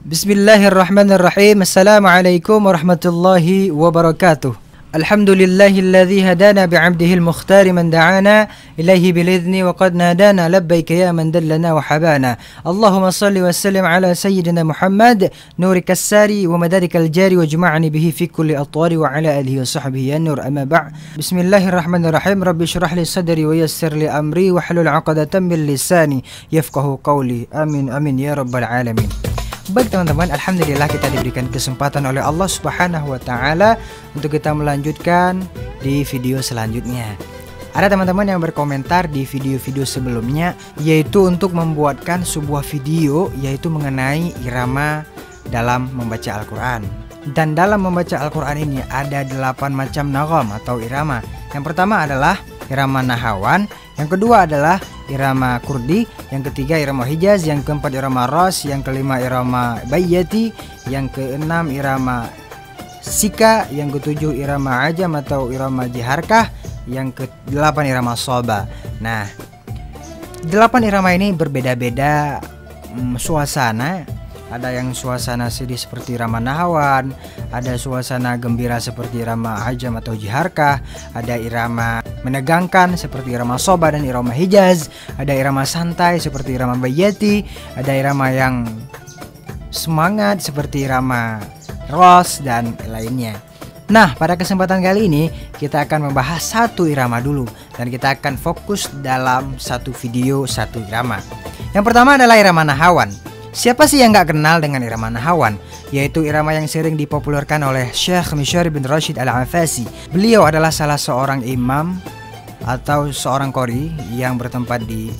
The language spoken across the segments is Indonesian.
Bismillahirrahmanirrahim. Assalamualaikum warahmatullahi wabarakatuh. Alhamdulillahilladzi hadana bi'abdihil mukhtari man da'ana ilaihi bilidzni wa qad nadana labbaika ya man dallana wa habana. Allahumma salli wa sallim ala sayyidina Muhammad nurika as-sari wa madarikal jari wa juma'ni bihi fi kulli atwari wa ala alihi wa sahbihi an-nur amma ba'. Bismillahirrahmanirrahim. Rabbi shrah li sadri wa yassir li amri wa hlul 'uqdatam min lisani yafqahu qawli. Amin amin ya rabbal alamin. Baik teman-teman, alhamdulillah kita diberikan kesempatan oleh Allah Subhanahu wa taala untuk kita melanjutkan di video selanjutnya. Ada teman-teman yang berkomentar di video-video sebelumnya, yaitu untuk membuatkan sebuah video yaitu mengenai irama dalam membaca Al-Qur'an. Dan dalam membaca Al-Qur'an ini ada 8 macam nagom atau irama. Yang pertama adalah irama nahawan, yang kedua adalah irama kurdi, yang ketiga irama hijaz, yang keempat irama ras, yang kelima irama bayyati, yang keenam irama sika, yang ketujuh irama ajam atau irama jiharkah, yang kedelapan irama soba. Nah, 8 irama ini berbeda-beda suasana. Ada yang suasana sedih seperti irama nahawan, ada suasana gembira seperti irama ajam atau jiharkah, ada irama menegangkan seperti irama soba dan irama hijaz, ada irama santai seperti irama bayyati, ada irama yang semangat seperti irama ros dan lainnya. Nah, pada kesempatan kali ini kita akan membahas satu irama dulu, dan kita akan fokus dalam satu video satu irama. Yang pertama adalah irama nahawan. Siapa sih yang gak kenal dengan irama nahawan? Yaitu irama yang sering dipopulerkan oleh Syekh Mishari bin Rashid Al-Afasi. Beliau adalah salah seorang imam atau seorang qori yang bertempat di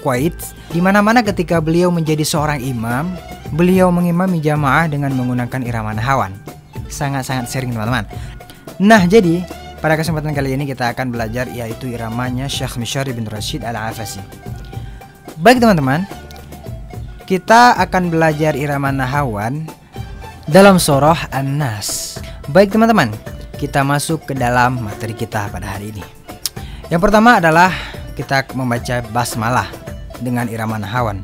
Kuwait. Dimana-mana ketika beliau menjadi seorang imam, beliau mengimami jamaah dengan menggunakan irama nahawan. Sangat-sangat sering teman-teman. Nah, jadi pada kesempatan kali ini kita akan belajar yaitu iramanya Syekh Mishari bin Rashid Al-Afasi. Baik teman-teman, kita akan belajar irama nahawan dalam surah An-Nas. Baik teman-teman, kita masuk ke dalam materi kita pada hari ini. Yang pertama adalah kita membaca basmalah dengan irama nahawan.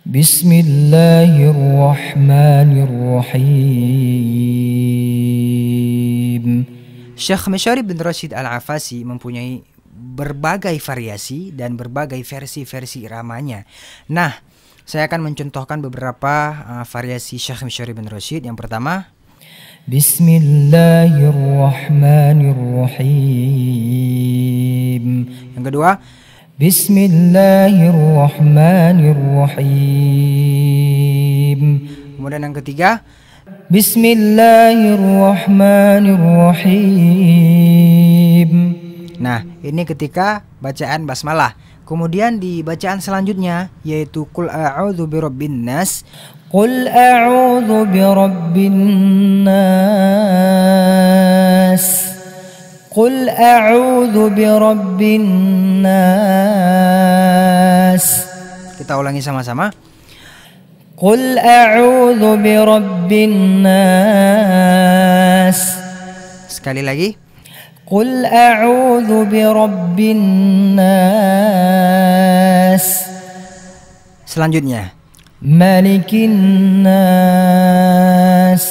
Bismillahirrahmanirrahim. Syekh Mishari bin Rashid Al-Afasi mempunyai berbagai variasi dan berbagai versi-versi iramanya. Nah, saya akan mencontohkan beberapa variasi Syekh Mishari bin Rashid. Yang pertama, Bismillahirrahmanirrahim. Yang kedua, Bismillahirrahmanirrahim. Kemudian yang ketiga, Bismillahirrahmanirrahim. Nah, ini ketika bacaan basmalah. Kemudian di bacaan selanjutnya yaitu Qul a'udzu birabbin nas. Qul a'udzu birabbin nas. Qul a'udzu birabbin nas. Kita ulangi sama-sama. Qul a'udzu birabbin nas. Sekali lagi. Qul a'udzu birabbin nas. Selanjutnya, Malikin nas.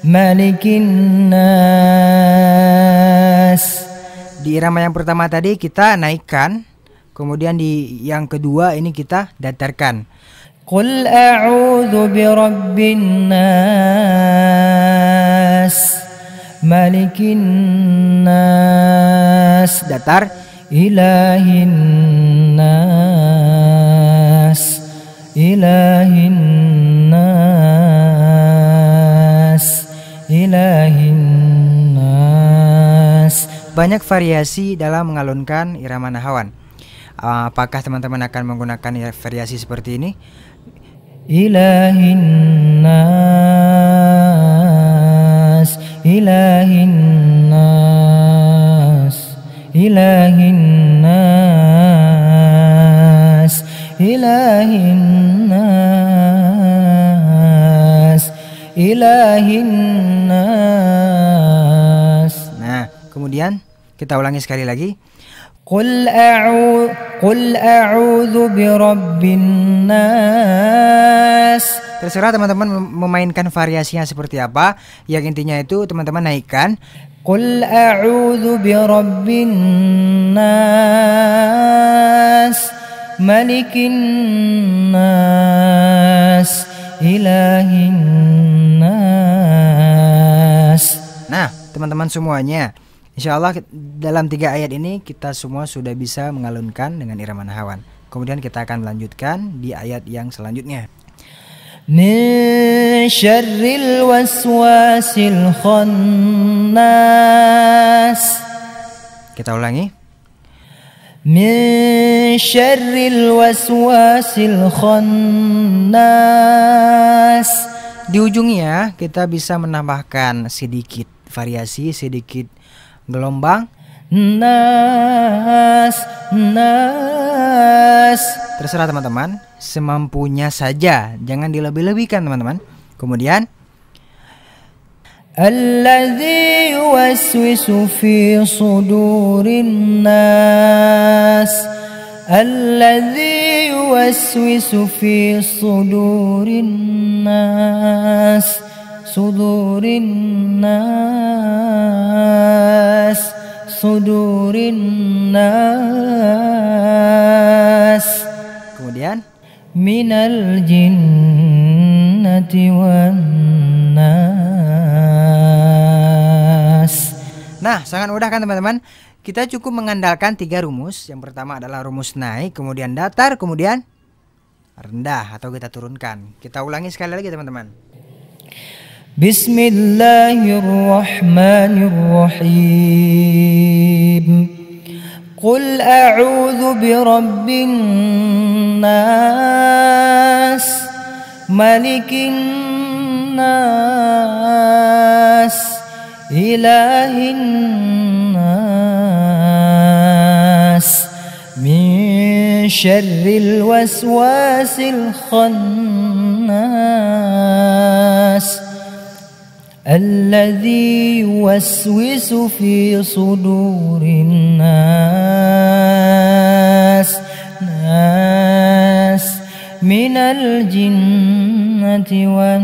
Malikin nas. Di irama yang pertama tadi kita naikkan, kemudian di yang kedua ini kita datarkan. Qul a'udzu birabbin nas. Malikin nas. Datar. Ilahin nas. Ilahin nas. Ilahin nas. Banyak variasi dalam mengalunkan irama nahawan. Apakah teman-teman akan menggunakan variasi seperti ini? Ilahin nas. Ilahin nas. Ilahin nas. Ilahin nas. Ilahin nas. Nah, kemudian kita ulangi sekali lagi. Qul Qul a'udzu birabbin nas. Terserah teman-teman memainkan variasinya seperti apa. Yang intinya itu teman-teman naikkan Qul a'udzu birabbin nas, malikin nas, ilahin nas. Nah, teman-teman semuanya, insya Allah dalam 3 ayat ini kita semua sudah bisa mengalunkan dengan irama nahawan. Kemudian kita akan melanjutkan di ayat yang selanjutnya. Min syarril waswasil khannas. Kita ulangi. Min syarril waswasil khannas. Di ujungnya kita bisa menambahkan sedikit variasi, sedikit gelombang. Nas, nas. Terserah teman-teman, semampunya saja, jangan dilebih-lebihkan teman-teman. Kemudian alladzi yuwaswisu fi sudurin nas, alladzi yuwaswisu fi sudurin nas, sudurin nas, sudurin nas. Kemudian minal jinnati wan nas. Nah, sangat mudah kan teman-teman? Kita cukup mengandalkan 3 rumus. Yang pertama adalah rumus naik, kemudian datar, kemudian rendah atau kita turunkan. Kita ulangi sekali lagi teman-teman. Bismillahirrahmanirrahim. Qul a'udzu birabbin nas, malikin nas, ilahin nas, min syarril waswasil khannas, alladzi yuwaswisu fi sudurin nas, nas, minal jinnati wan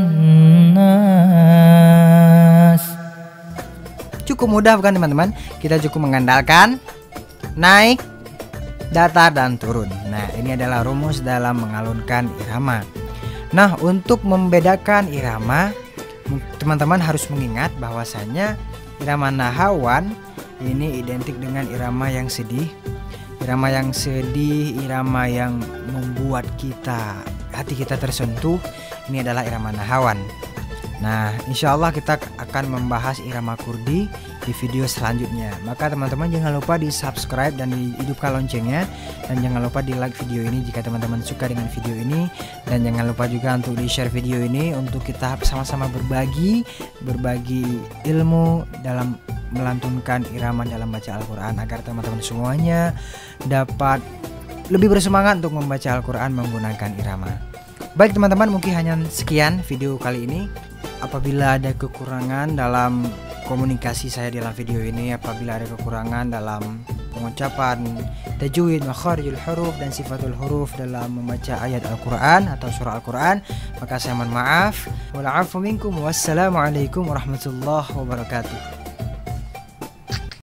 nas. Cukup mudah bukan teman-teman? Kita cukup mengandalkan naik, datar, dan turun. Nah, ini adalah rumus dalam mengalunkan irama. Nah, untuk membedakan irama, teman-teman harus mengingat bahwasanya irama nahawan ini identik dengan irama yang sedih. Irama yang sedih, irama yang membuat hati kita tersentuh, ini adalah irama nahawan. Nah, insya Allah kita akan membahas irama kurdi di video selanjutnya. Maka teman-teman jangan lupa di subscribe dan dihidupkan loncengnya. Dan jangan lupa di like video ini jika teman-teman suka dengan video ini. Dan jangan lupa juga untuk di share video ini untuk kita sama-sama berbagi ilmu dalam melantunkan irama dalam baca Al-Quran, agar teman-teman semuanya dapat lebih bersemangat untuk membaca Al-Quran menggunakan irama. Baik teman-teman, mungkin hanya sekian video kali ini. Apabila ada kekurangan dalam komunikasi saya dalam video ini, apabila ada kekurangan dalam pengucapan tajwid, makharijul huruf, dan sifatul huruf dalam membaca ayat Al-Quran atau surah Al-Quran, maka saya mohon maaf. Wal 'afwu minkum. Wassalamualaikum warahmatullahi wabarakatuh.